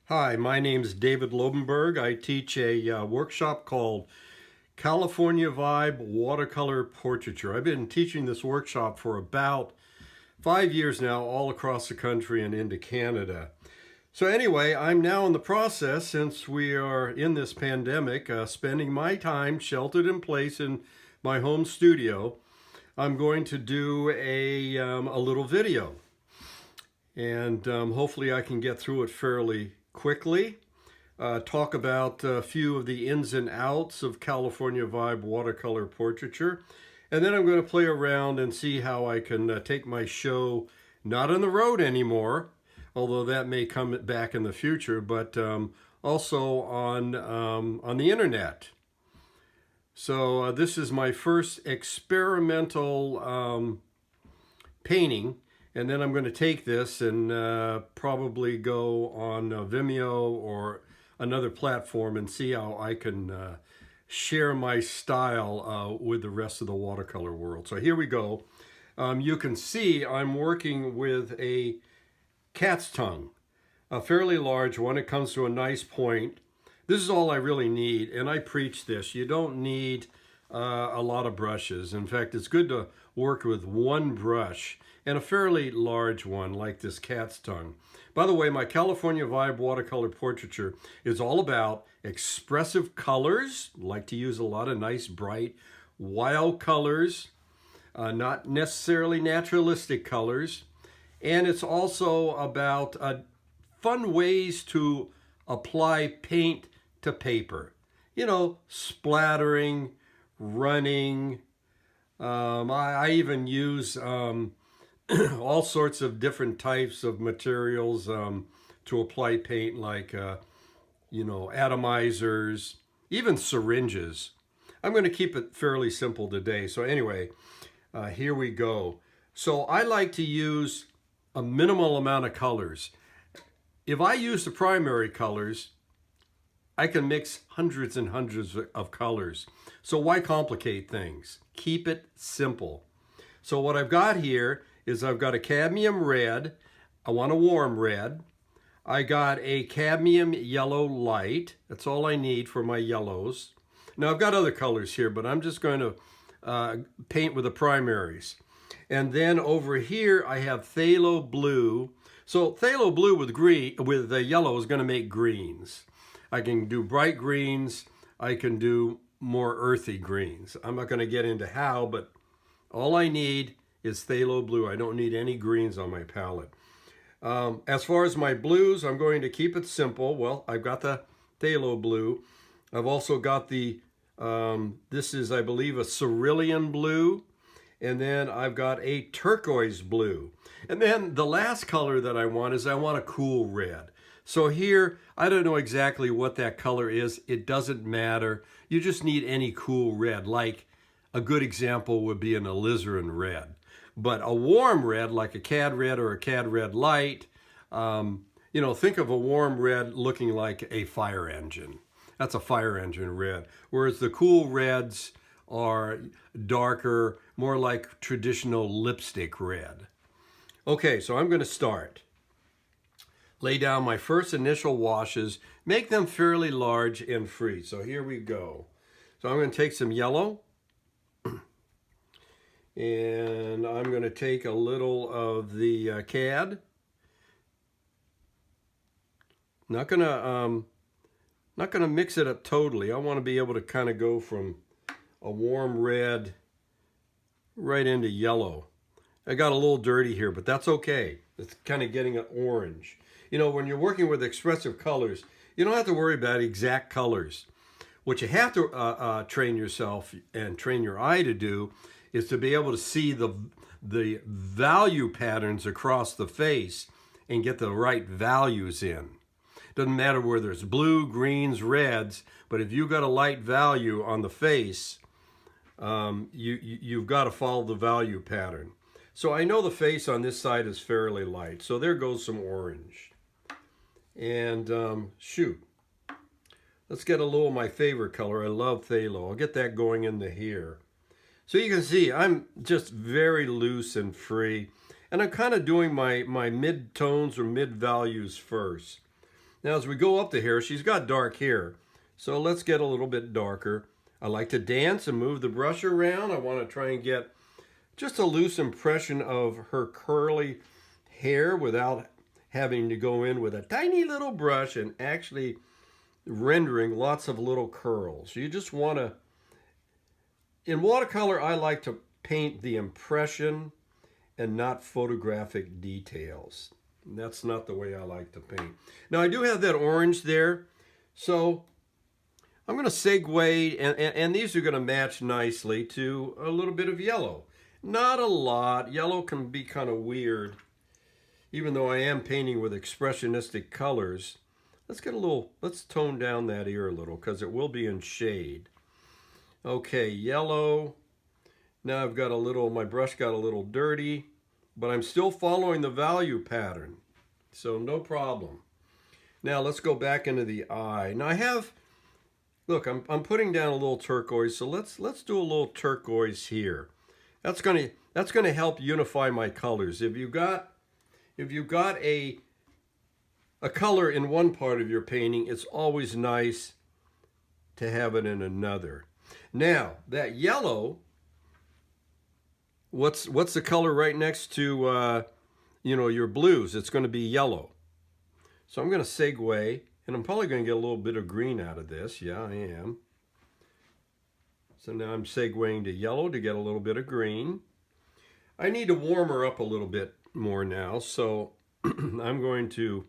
Hi, my name is David Lobenberg. I teach a workshop called California Vibe Watercolor Portraiture. I've been teaching this workshop for about 5 years now, all across the country and into Canada. So anyway, I'm now in the process, since we are in this pandemic, spending my time sheltered in place in my home studio. I'm going to do a little video, and hopefully I can get through it fairly quickly. Talk about a few of the ins and outs of California Vibe Watercolor Portraiture. And then I'm going to play around and see how I can take my show not on the road anymore, although that may come back in the future, but also on the internet. So this is my first experimental painting. And then I'm going to take this and probably go on Vimeo or another platform and see how I can share my style with the rest of the watercolor world. So here we go. You can see I'm working with a cat's tongue, a fairly large one. It comes to a nice point. This is all I really need, and I preach this. You don't need a lot of brushes. In fact, it's good to work with one brush, and a fairly large one like this cat's tongue. By the way, my California Vibe Watercolor Portraiture is all about expressive colors. I like to use a lot of nice, bright, wild colors, not necessarily naturalistic colors. And it's also about fun ways to apply paint to paper. You know, splattering, running. I even use all sorts of different types of materials to apply paint, like atomizers, even syringes. I'm going to keep it fairly simple today. So anyway, here we go. So I like to use a minimal amount of colors. If I use the primary colors, I can mix hundreds and hundreds of colors. So why complicate things? Keep it simple. So what I've got here is I've got a cadmium red. I want a warm red. I got a cadmium yellow light. That's all I need for my yellows. Now I've got other colors here, but I'm just going to paint with the primaries. And then over here I have phthalo blue. So phthalo blue with yellow is going to make greens. I can do bright greens. I can do more earthy greens. I'm not going to get into how, but all I need is phthalo blue. I don't need any greens on my palette. As far as my blues, I'm going to keep it simple. Well, I've got the phthalo blue. I've also got the, this is, I believe, a cerulean blue. And then I've got a turquoise blue. And then the last color that I want is I want a cool red. So here, I don't know exactly what that color is. It doesn't matter. You just need any cool red. Like a good example would be an alizarin red. But a warm red, like a cad red or a cad red light, think of a warm red looking like a fire engine. That's a fire engine red. Whereas the cool reds are darker, more like traditional lipstick red. Okay, so I'm going to start. Lay down my first initial washes, make them fairly large and free. So here we go. So I'm going to take some yellow, and I'm going to take a little of the cad. Not going to mix it up totally. I want to be able to kind of go from a warm red right into yellow. I got a little dirty here, but that's okay. It's kind of getting an orange. You know, when you're working with expressive colors, you don't have to worry about exact colors. What you have to train yourself and train your eye to do is to be able to see the value patterns across the face and get the right values in. Doesn't matter whether it's blue, greens, reds, but if you've got a light value on the face, you've got to follow the value pattern. So I know the face on this side is fairly light, so there goes some orange. And shoot, let's get a little of my favorite color. I love phthalo. I'll get that going into here. So you can see I'm just very loose and free, and I'm kind of doing my mid-tones or mid-values first. Now as we go up the hair, she's got dark hair. So let's get a little bit darker. I like to dance and move the brush around. I want to try and get just a loose impression of her curly hair without having to go in with a tiny little brush and actually rendering lots of little curls. You just want to, in watercolor, I like to paint the impression and not photographic details. And that's not the way I like to paint. Now I do have that orange there, so I'm going to segue, and these are going to match nicely to a little bit of yellow. Not a lot. Yellow can be kind of weird, even though I am painting with expressionistic colors. Let's tone down that ear a little because it will be in shade. Okay, yellow. Now I've got my brush got a little dirty, but I'm still following the value pattern, so no problem. Now let's go back into the eye. Now look, I'm putting down a little turquoise, so let's do a little turquoise here. That's gonna help unify my colors. If you got a color in one part of your painting, it's always nice to have it in another. Now that yellow, what's the color right next to your blues? It's going to be yellow. So I'm going to segue, and I'm probably going to get a little bit of green out of this. Yeah, I am. So now I'm segueing to yellow to get a little bit of green. I need to warm her up a little bit more now, so I'm going to,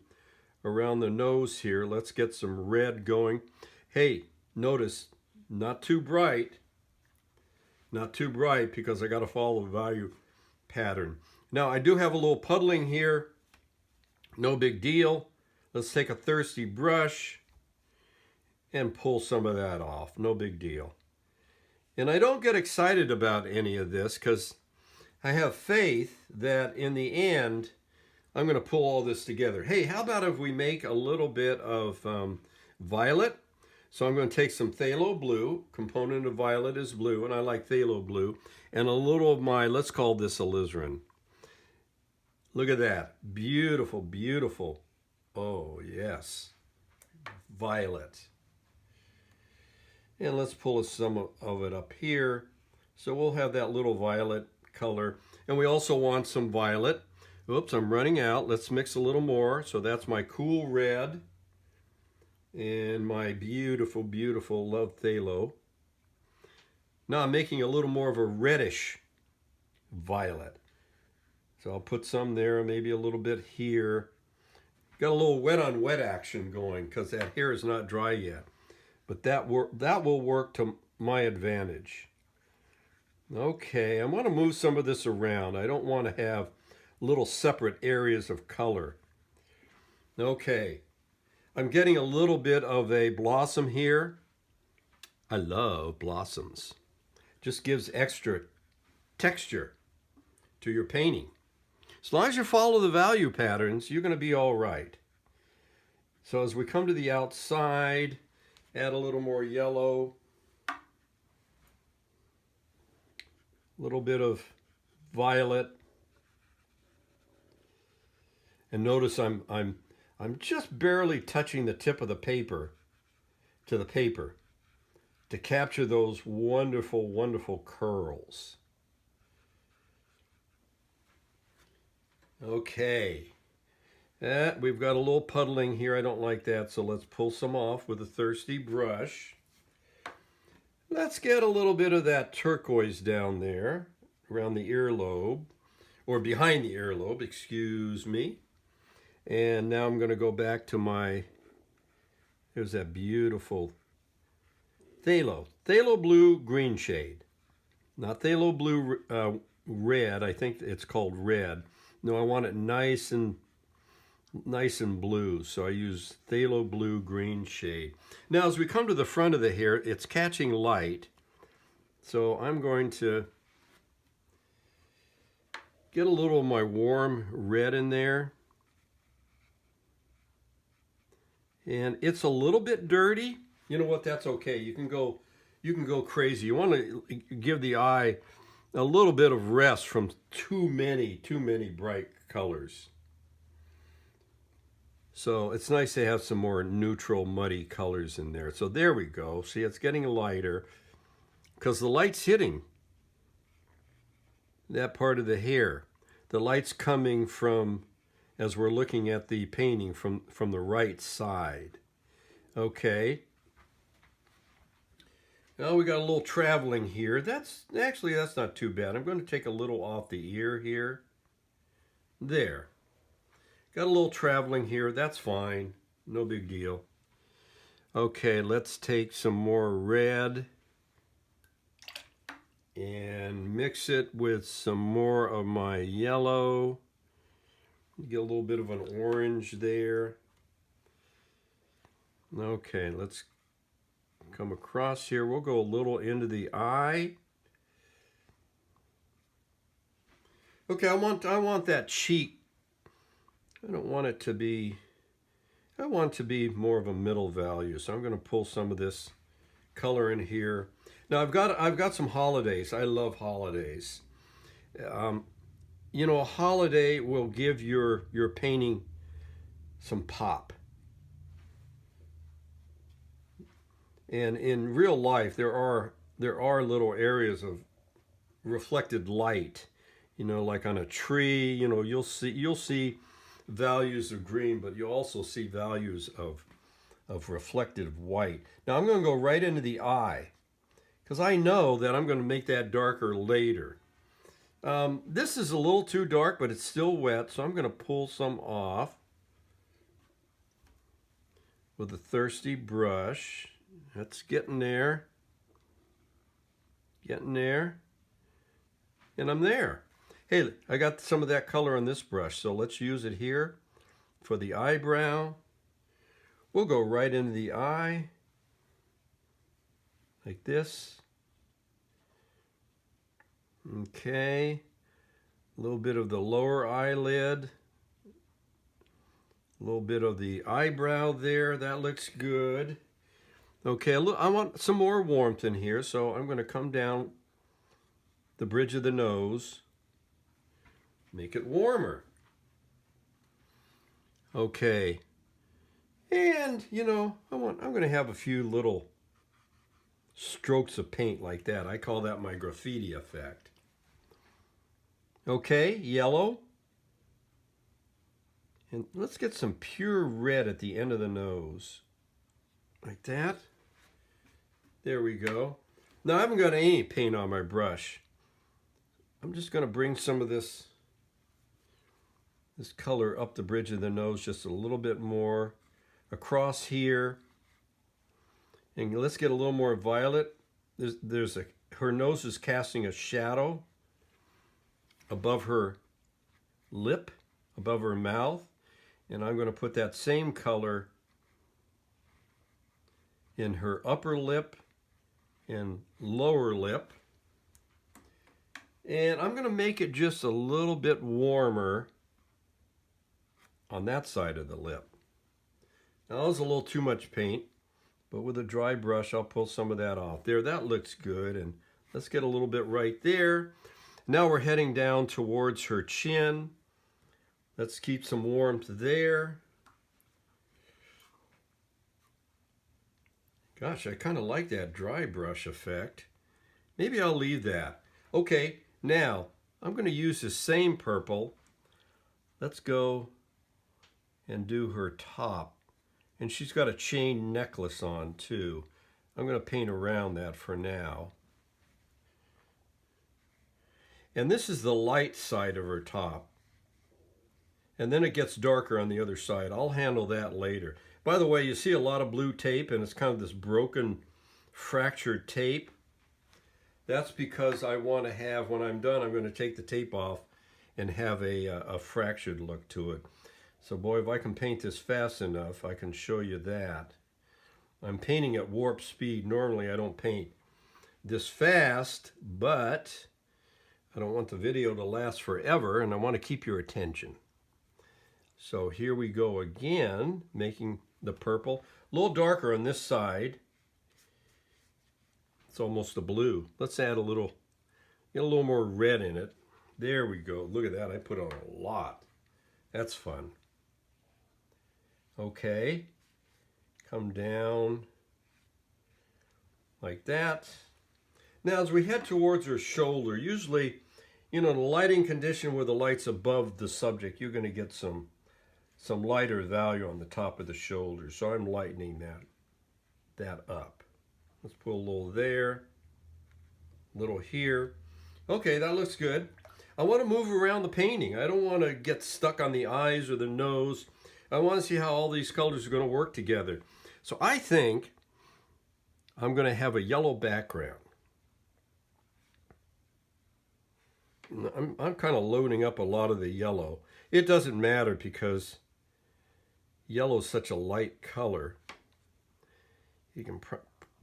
around the nose here, let's get some red going. Hey, notice, not too bright. Not too bright because I got to follow the value pattern. Now I do have a little puddling here. No big deal. Let's take a thirsty brush and pull some of that off. No big deal. And I don't get excited about any of this because I have faith that in the end I'm going to pull all this together. Hey, how about if we make a little bit of violet? So I'm going to take some phthalo blue, component of violet is blue, and I like phthalo blue, and a little of my, let's call this alizarin. Look at that. Beautiful, beautiful. Oh, yes. Violet. And let's pull some of it up here. So we'll have that little violet color. And we also want some violet. Oops, I'm running out. Let's mix a little more. So that's my cool red. And my beautiful, beautiful love phthalo. Now I'm making a little more of a reddish violet. So I'll put some there, maybe a little bit here. Got a little wet on wet action going because that hair is not dry yet. But that will work to my advantage. Okay, I want to move some of this around. I don't want to have little separate areas of color. Okay. I'm getting a little bit of a blossom here. I love blossoms. Just gives extra texture to your painting. As long as you follow the value patterns, you're going to be all right. So as we come to the outside, add a little more yellow. A little bit of violet. And notice I'm just barely touching the tip of the paper to the paper to capture those wonderful, wonderful curls. Okay. We've got a little puddling here. I don't like that, so let's pull some off with a thirsty brush. Let's get a little bit of that turquoise down there around the earlobe, or behind the earlobe, excuse me. And now I'm going to go back to there's that beautiful phthalo blue green shade. Not phthalo blue red, I think it's called red. No, I want it nice and blue, so I use phthalo blue green shade. Now as we come to the front of the hair, it's catching light. So I'm going to get a little of my warm red in there. And it's a little bit dirty. You know what? That's okay. You can go crazy. You want to give the eye a little bit of rest from too many bright colors. So it's nice to have some more neutral, muddy colors in there. So there we go. See, it's getting lighter because the light's hitting that part of the hair. The light's coming from, as we're looking at the painting, from the right side. Okay. Now we got a little traveling here. That's not too bad. I'm going to take a little off the ear here. There. Got a little traveling here. That's fine. No big deal. Okay, let's take some more red and mix it with some more of my yellow. Get a little bit of an orange there. Okay, let's come across here. We'll go a little into the eye. Okay, I want that cheek. I don't want it to be, I want it to be more of a middle value. So I'm going to pull some of this color in here. Now I've got some holidays. I love holidays. You know, a holiday will give your painting some pop. And in real life, there are little areas of reflected light. You know, like on a tree. You know, you'll see values of green, but you'll also see values of reflective white. Now I'm going to go right into the eye because I know that I'm going to make that darker later. This is a little too dark, but it's still wet, so I'm going to pull some off with a thirsty brush. That's getting there. Getting there. And I'm there. Hey, I got some of that color on this brush, so let's use it here for the eyebrow. We'll go right into the eye, like this. Okay. A little bit of the lower eyelid. A little bit of the eyebrow there. That looks good. Okay, look, I want some more warmth in here, so I'm going to come down the bridge of the nose, make it warmer. Okay, and you know, I'm going to have a few little strokes of paint like that. I call that my graffiti effect. Okay, yellow. And let's get some pure red at the end of the nose. Like that. There we go. Now I haven't got any paint on my brush. I'm just going to bring some of this color up the bridge of the nose just a little bit more. Across here. And let's get a little more violet. Her nose is casting a shadow above her lip, above her mouth. And I'm going to put that same color in her upper lip and lower lip. And I'm going to make it just a little bit warmer on that side of the lip. Now that was a little too much paint, but with a dry brush I'll pull some of that off. There, that looks good. And let's get a little bit right there. Now we're heading down towards her chin. Let's keep some warmth there. Gosh, I kind of like that dry brush effect. Maybe I'll leave that. Okay, now I'm going to use the same purple. Let's go and do her top. And she's got a chain necklace on too. I'm going to paint around that for now. And this is the light side of her top. And then it gets darker on the other side. I'll handle that later. By the way, you see a lot of blue tape, and it's kind of this broken, fractured tape. That's because I want to have, when I'm done, I'm going to take the tape off and have a fractured look to it. So boy, if I can paint this fast enough, I can show you that. I'm painting at warp speed. Normally I don't paint this fast, but I don't want the video to last forever, and I want to keep your attention. So here we go again, making the purple. A little darker on this side. It's almost a blue. Let's add get a little more red in it. There we go. Look at that. I put on a lot. That's fun. Okay, come down like that. Now as we head towards her shoulder, usually, you know, in a lighting condition where the light's above the subject, you're going to get some lighter value on the top of the shoulder. So I'm lightening that up. Let's put a little there, a little here. Okay, that looks good. I want to move around the painting. I don't want to get stuck on the eyes or the nose. I want to see how all these colors are going to work together. So I think I'm going to have a yellow background. I'm kind of loading up a lot of the yellow. It doesn't matter because yellow is such a light color. You can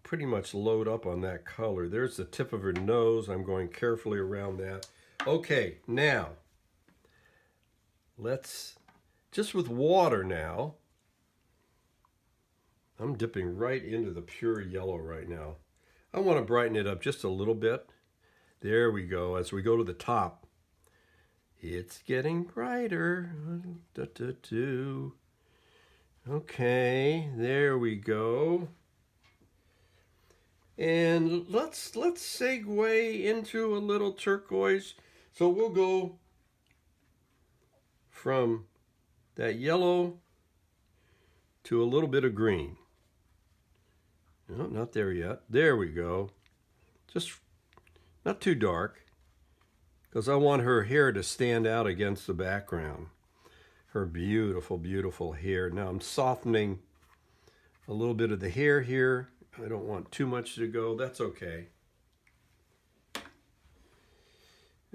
pretty much load up on that color. There's the tip of her nose. I'm going carefully around that. Okay, now let's, just with water now, I'm dipping right into the pure yellow right now. I want to brighten it up just a little bit. There we go. As we go to the top, it's getting brighter. Okay, there we go. And let's segue into a little turquoise. So we'll go from that yellow to a little bit of green. No, not there yet. There we go. Just not too dark, because I want her hair to stand out against the background. Her beautiful, beautiful hair. Now I'm softening a little bit of the hair here. I don't want too much to go. That's okay.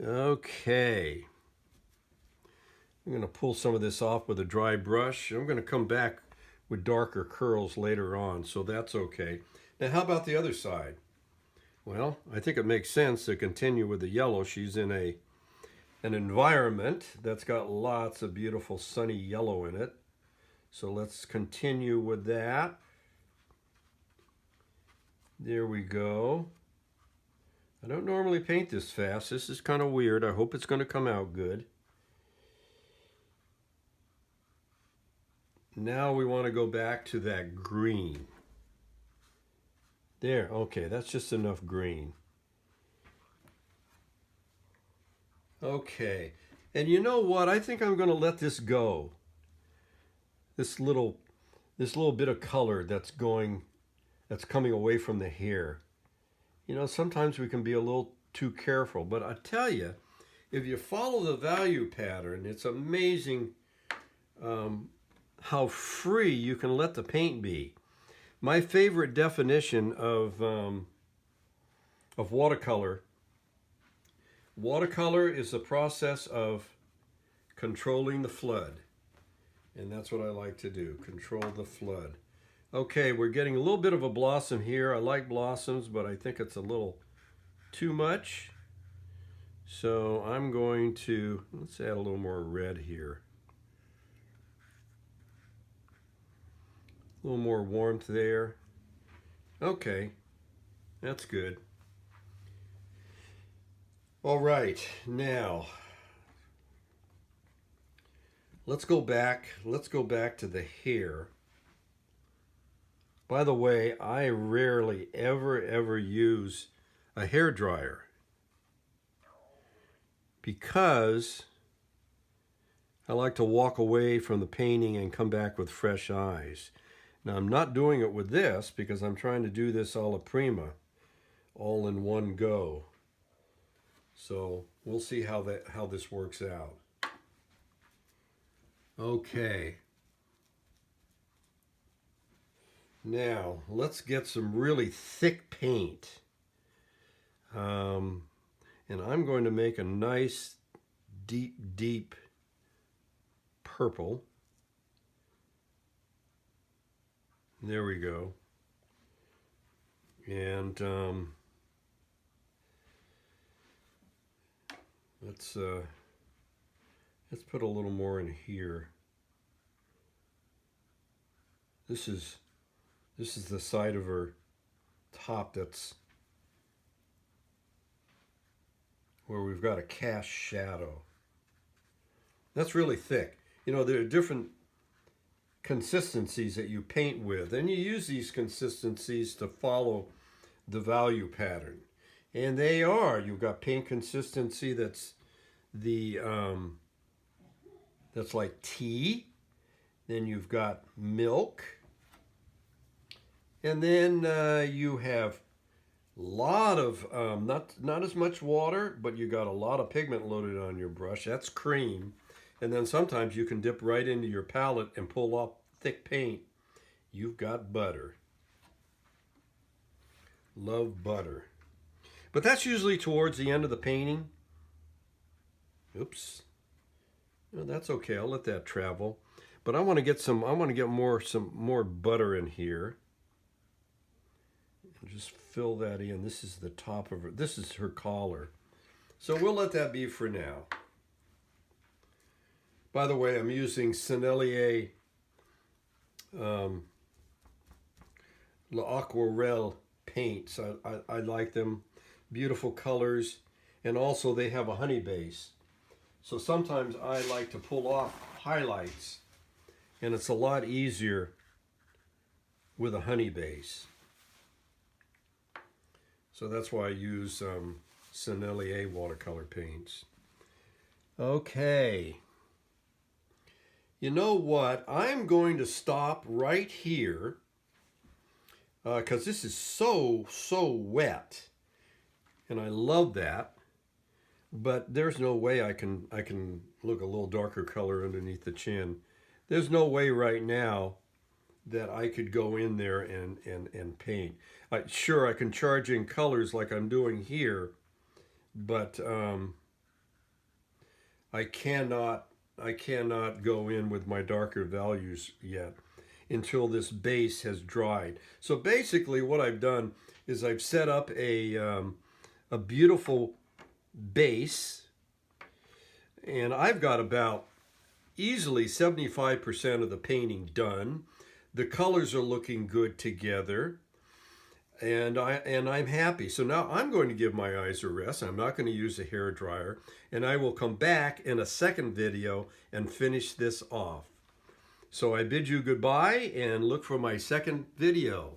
Okay. I'm going to pull some of this off with a dry brush. I'm going to come back with darker curls later on, so that's okay. Now, how about the other side? Well, I think it makes sense to continue with the yellow. She's in an environment that's got lots of beautiful sunny yellow in it. So let's continue with that. There we go. I don't normally paint this fast. This is kind of weird. I hope it's going to come out good. Now we want to go back to that green. There, okay, that's just enough green. Okay, and you know what? I think I'm going to let this go. This little bit of color that's coming away from the hair. You know, sometimes we can be a little too careful, but I tell you, if you follow the value pattern, it's amazing how free you can let the paint be. My favorite definition of watercolor. Watercolor is the process of controlling the flood. And that's what I like to do, control the flood. Okay, we're getting a little bit of a blossom here. I like blossoms, but I think it's a little too much. So I'm going to, let's add a little more red here. A little more warmth there. Okay, that's good. All right, now let's go back to the hair. By the way, I rarely ever use a hair dryer because I like to walk away from the painting and come back with fresh eyes. Now I'm not doing it with this because I'm trying to do this alla prima, all in one go. So we'll see how this works out. Okay. Now let's get some really thick paint. And I'm going to make a nice deep purple. There we go. And let's put a little more in here. This is the side of her top that's where we've got a cast shadow. That's really thick. You know, there are different consistencies that you paint with, and you use these consistencies to follow the value pattern. And they are, you've got paint consistency that's the that's like tea. Then you've got milk. And then you have a lot of, not as much water, but you got a lot of pigment loaded on your brush. That's cream. And then sometimes you can dip right into your palette and pull off thick paint. You've got butter. Love butter. But that's usually towards the end of the painting. Oops. No, that's okay. I'll let that travel. But I want to get some more butter in here. And just fill that in. This is the top of her. This is her collar. So we'll let that be for now. By the way, I'm using Sennelier L'Aquarelle paints. I like them. Beautiful colors. And also they have a honey base. So sometimes I like to pull off highlights. And it's a lot easier with a honey base. So that's why I use Sennelier watercolor paints. Okay. You know what? I'm going to stop right here because this is so wet. And I love that. But there's no way I can look a little darker color underneath the chin. There's no way right now that I could go in there and paint. Sure, I can charge in colors like I'm doing here, but I cannot go in with my darker values yet until this base has dried. So basically what I've done is I've set up a beautiful base, and I've got about easily 75% of the painting done. The colors are looking good together, and I'm happy. So now I'm going to give my eyes a rest. I'm not going to use a hair dryer, and I will come back in a second video and finish this off. So I bid you goodbye and look for my second video.